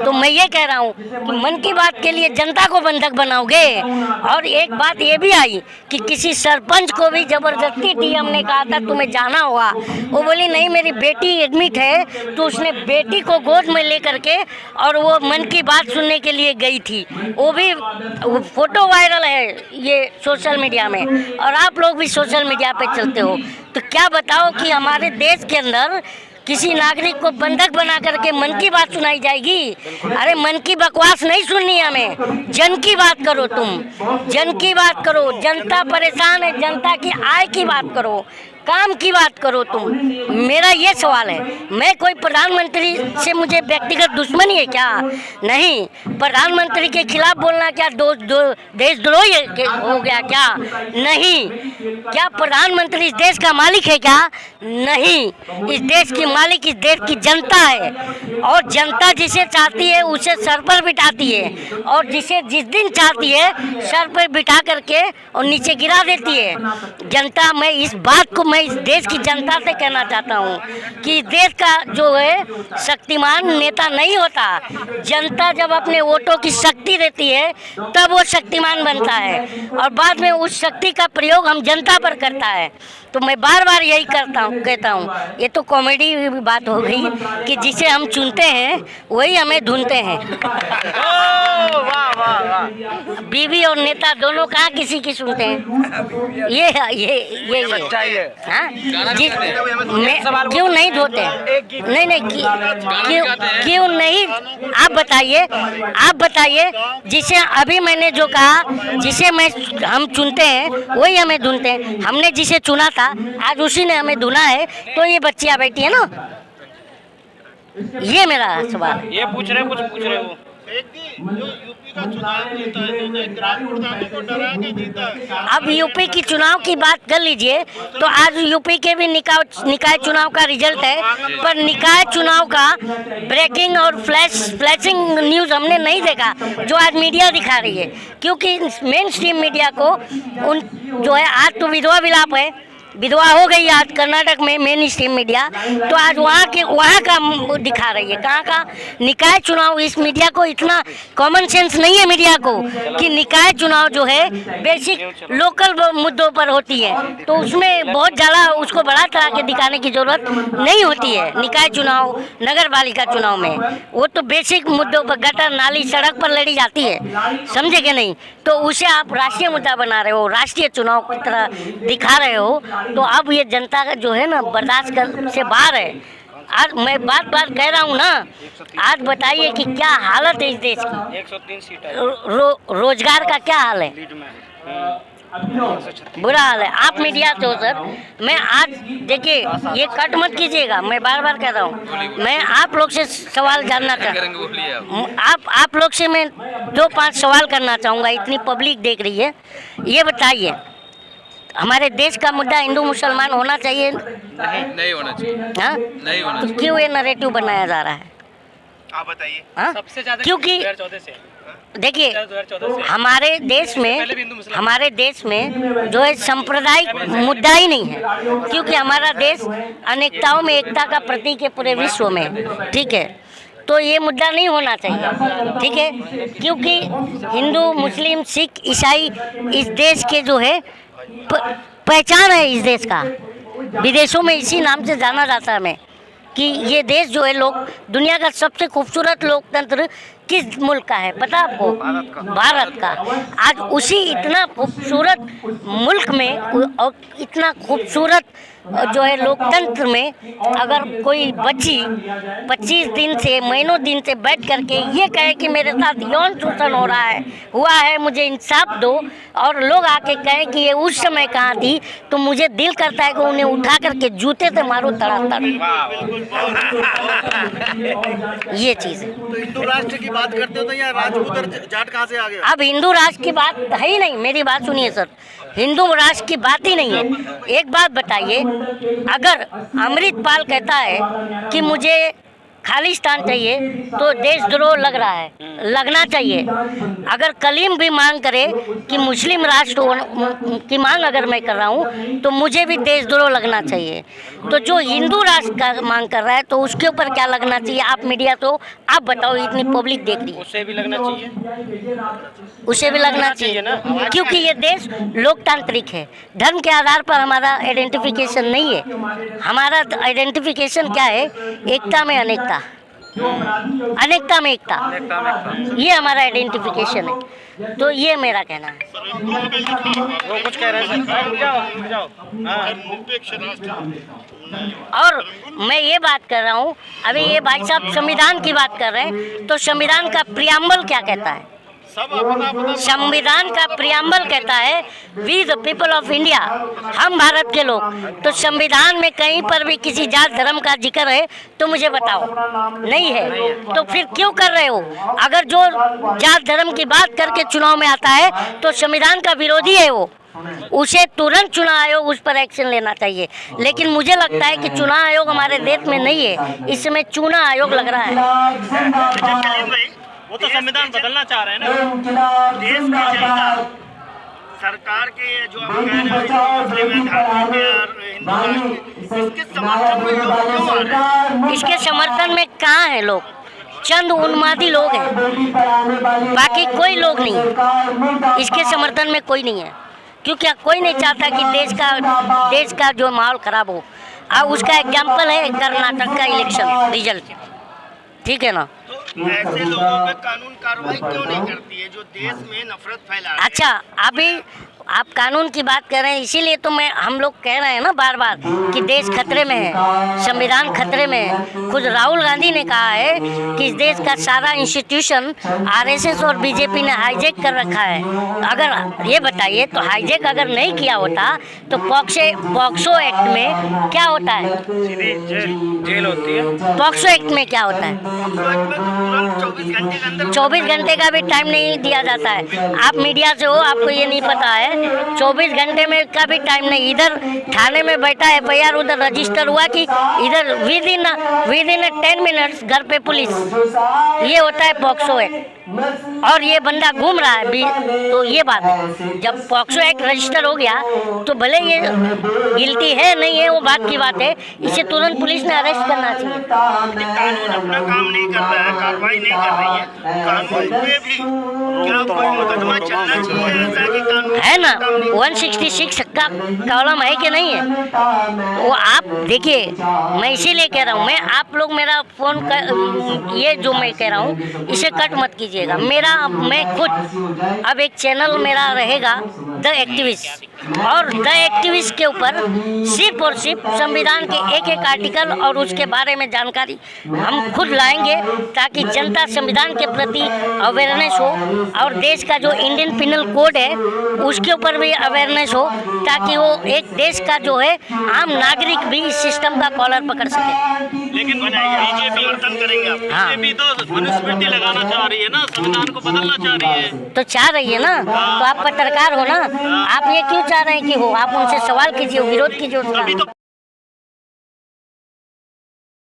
तो मैं ये कह रहा हूँ कि मन की बात के लिए जनता को बंधक बनाओगे। और एक बात ये भी आई कि किसी सरपंच को भी ज़बरदस्ती डीएम ने कहा था तुम्हें जाना होगा, वो बोली नहीं मेरी बेटी एडमिट है, तो उसने बेटी को गोद में लेकर के और वो मन की बात सुनने के लिए गई थी। वो भी फोटो वायरल है ये सोशल मीडिया में, और आप लोग भी सोशल मीडिया पे चलते हो। तो क्या बताओ कि हमारे देश के अंदर किसी नागरिक को बंधक बना करके मन की बात सुनाई जाएगी? अरे मन की बकवास नहीं सुननी है हमें, जन की बात करो, तुम जन की बात करो। जनता परेशान है, जनता की आय की बात करो, काम की बात करो तुम। मेरा ये सवाल है, मैं कोई प्रधानमंत्री से मुझे व्यक्तिगत दुश्मनी है क्या? नहीं। प्रधानमंत्री के खिलाफ बोलना क्या देशद्रोही हो गया क्या? नहीं। क्या प्रधानमंत्री इस देश का मालिक है क्या? नहीं। इस देश की मालिक इस देश की जनता है, और जनता जिसे चाहती है उसे सर पर बिठाती है, और जिसे जिस दिन चाहती है सर पर बिठा करके और नीचे गिरा देती है जनता। मैं इस बात को मैं इस देश की जनता से कहना चाहता हूँ कि देश का जो है शक्तिमान नेता नहीं होता, जनता जब अपने वोटों की शक्ति देती है तब वो शक्तिमान बनता है, और बाद में उस शक्ति का प्रयोग हम जनता पर करता है। तो मैं बार बार यही कहता हूँ, ये तो कॉमेडी बात हो गई कि जिसे हम चुनते हैं वही हमें ढूंढते हैं। बीवी और नेता दोनों कहाँ किसी की सुनते हैं? ये हाँ? क्यों नहीं धोते? नहीं क्यों नहीं? आप बताइए जिसे अभी मैंने जो कहा, जिसे हम चुनते हैं वही हमें ढूंढते हैं। हमने जिसे चुना था आज उसी ने हमें ढूंढा है, तो ये बच्चियां बैठी है ना। ये मेरा सवाल है। ये कुछ पूछ रहे हो। जो यूपी का चुनाव जीता है, ग्रामीण प्रधानी को डरा के जीता है। अब यूपी की चुनाव की बात कर लीजिए, तो आज यूपी के भी निकाय चुनाव का रिजल्ट है, पर निकाय चुनाव का ब्रेकिंग और फ्लैशिंग न्यूज़ हमने नहीं देखा जो आज मीडिया दिखा रही है, क्योंकि मेन स्ट्रीम मीडिया को जो है आज तो विधवा विलाप है, विधवा हो गई आज कर्नाटक में मेन स्ट्रीम मीडिया, तो आज वहाँ का दिखा रही है। कहाँ का निकाय चुनाव? इस मीडिया को इतना कॉमन सेंस नहीं है मीडिया को कि निकाय चुनाव जो है बेसिक लोकल मुद्दों पर होती है, तो उसमें बहुत ज़्यादा उसको बड़ा चढ़ा के दिखाने की ज़रूरत नहीं होती है। निकाय चुनाव, नगर पालिका चुनाव में वो तो बेसिक मुद्दों पर गटर नाली सड़क पर लड़ी जाती है, समझे कि नहीं? तो उसे आप राष्ट्रीय मुद्दा बना रहे हो, राष्ट्रीय चुनाव की तरह दिखा रहे हो, तो अब ये जनता का जो है ना बर्दाश्त से बाहर है। आज मैं बात कह रहा हूँ ना, आज बताइए कि क्या हालत है इस देश की। 103 सीट रोजगार का क्या हाल है? बुरा हाल है। आप मीडिया से हो सर, मैं आज देखिए ये कट मत कीजिएगा, मैं बार कह रहा हूँ, मैं आप लोग से सवाल जानना आप लोग से मैं 2-5 सवाल करना चाहूँगा, इतनी पब्लिक देख रही है। ये बताइए हमारे देश का मुद्दा हिंदू मुसलमान होना चाहिए? नहीं होना चाहिए। हाँ? नहीं होना तो क्यों ये नैरेटिव बनाया जा रहा है? आप बताइए। हाँ? सबसे ज्यादा क्योंकि 2014 से देखिए हमारे देश में जो है सांप्रदायिक मुद्दा ही नहीं है, क्योंकि हमारा देश अनेकताओं में एकता का प्रतीक है पूरे विश्व में, ठीक है? तो ये मुद्दा नहीं होना चाहिए, ठीक है? क्योंकि हिंदू मुस्लिम सिख ईसाई इस देश के जो है पहचान है, इस देश का विदेशों में इसी नाम से जाना जाता है हमें कि ये देश जो है लोग दुनिया का सबसे खूबसूरत लोकतंत्र किस मुल्क का है पता आपको? भारत का। आज उसी इतना खूबसूरत मुल्क में और इतना खूबसूरत जो है लोकतंत्र में अगर कोई बच्ची 25 दिन से महीनों दिन से बैठ करके ये कहे कि मेरे साथ यौन शोषण हो रहा है, हुआ है, मुझे इंसाफ दो, और लोग आके कहें कि ये उस समय कहाँ थी, तो मुझे दिल करता है कि उन्हें उठा करके जूते से मारो तड़ातड़। ये चीज़ है। तो हिंदू राष्ट्र की बात करते हो तो यहाँ राजपूत और जाट कहाँ से आ गए? अब हिंदू राष्ट्र की बात है ही नहीं, मेरी बात सुनिए सर, हिंदू राष्ट्र की बात ही नहीं है। एक बात बताइए, अगर अमृतपाल कहता है कि मुझे खालिस्तान चाहिए तो देशद्रोह लग रहा है, लगना चाहिए। अगर कलीम भी मांग करे कि मुस्लिम राष्ट्र की मांग अगर मैं कर रहा हूँ तो मुझे भी देशद्रोह लगना चाहिए। तो जो हिंदू राष्ट्र का मांग कर रहा है तो उसके ऊपर क्या लगना चाहिए? आप मीडिया तो आप बताओ, इतनी पब्लिक देख रही है। उसे भी लगना चाहिए, उसे भी लगना चाहिए ना, क्योंकि ये देश लोकतांत्रिक है। धर्म के आधार पर हमारा आइडेंटिफिकेशन नहीं है। हमारा आइडेंटिफिकेशन क्या है? एकता में अनेकता, अनेकता में एकता, ये हमारा आइडेंटिफिकेशन है। तो ये मेरा कहना है। वो कुछ कह रहे हैं सर, जाओ। निरपेक्ष राष्ट्र और मैं ये बात कर रहा हूँ, अभी ये भाई साहब संविधान की बात कर रहे हैं, तो संविधान का प्रियम्बल क्या कहता है? सब अपना संविधान का प्रियम्बल कहता है we the people of India, हम भारत के लोग। तो संविधान में कहीं पर भी किसी जात धर्म का जिक्र है तो मुझे बताओ, नहीं है। तो फिर क्यों कर रहे हो? अगर जो जात धर्म की बात करके चुनाव में आता है तो संविधान का विरोधी है वो, उसे तुरंत चुनाव आयोग उस पर एक्शन लेना चाहिए। लेकिन मुझे लगता है कि चुनाव आयोग हमारे देश में नहीं है, इस समय चुनाव आयोग लग रहा है। वो तो संविधान बदलना चाह रहे हैं ना। देश की जनता सरकार के जो आप कह रहे हैं मुस्लिम है, धार्मिक है और हिंदू राष्ट्र, इसके समर्थन में लोग क्यों आ रहे हैं? इसके समर्थन में कहाँ है लोग? चंद उन्मादी लोग हैं, बाकी कोई लोग नहीं है। इसके समर्थन में कोई नहीं है, क्योंकि कोई नहीं चाहता कि देश का जो माहौल खराब हो। अब उसका एग्जाम्पल है कर्नाटक का इलेक्शन रिजल्ट, ठीक है ना। तो ऐसे लोगों पे कानून कार्रवाई क्यों नहीं करती है जो देश में नफरत फैला रहे हैं? अच्छा, अभी आप कानून की बात कर रहे हैं, इसीलिए तो हम लोग कह रहे हैं ना बार बार कि देश खतरे में है, संविधान खतरे में है। खुद राहुल गांधी ने कहा है कि इस देश का सारा इंस्टीट्यूशन आरएसएस और बीजेपी ने हाईजैक कर रखा है। अगर ये बताइए, तो हाईजैक अगर नहीं किया होता तो पॉक्सो एक्ट में क्या होता है? सीधी जेल होती है। पॉक्सो एक्ट में क्या होता है? 24 घंटे का भी टाइम नहीं दिया जाता है। आप मीडिया से हो, आपको ये नहीं पता है। 24 घंटे में का भी टाइम नहीं। इधर थाने में बैठा है FIR, उधर रजिस्टर हुआ कि इधर विद इन 10 मिनट्स घर पे पुलिस। ये होता है पॉक्सो एक्ट, और ये बंदा घूम रहा है भी, तो ये बात है। जब पॉक्सो एक्ट रजिस्टर हो गया तो भले ये गिल्टी है नहीं है वो बात की बात है, इसे तुरंत पुलिस ने अरेस्ट करना चाहिए। कानून अपना काम नहीं कर रहा है, कार्रवाई नहीं कर रही है। कानून पे भी क्या कोई मुकदमा चलना चाहिए ऐसा कि कानून है ना? 166 का कॉलम है कि नहीं है? वो आप देखिए, मैं इसीलिए कह रहा हूँ, मैं आप लोग मेरा फोन ये जो मैं कह रहा हूँ इसे कट मत कीजिएगा। मैं खुद अब एक चैनल मेरा रहेगा द एक्टिविस्ट, और द एक्टिविस्ट के ऊपर सिर्फ और सिर्फ संविधान के एक आर्टिकल और उसके बारे में जानकारी हम खुद लाएंगे, ताकि जनता संविधान के प्रति अवेयरनेस हो, और देश का जो इंडियन पिनल कोड है उसके ऊपर भी अवेयरनेस हो, ताकि वो एक देश का जो है आम नागरिक भी इस सिस्टम का कॉलर पकड़ सके। लेकिन बीजेपी समर्थन करेंगे आप? हाँ, बीजेपी तो मनुस्मृति लगाना चाह रही है ना, संविधान को बदलना चाह रही है। तो चाह रही है ना, तो आप पत्रकार हो ना, आप ये क्यों चाह रहे हैं कि हो? आप उनसे सवाल कीजिए, विरोध कीजिए उसका।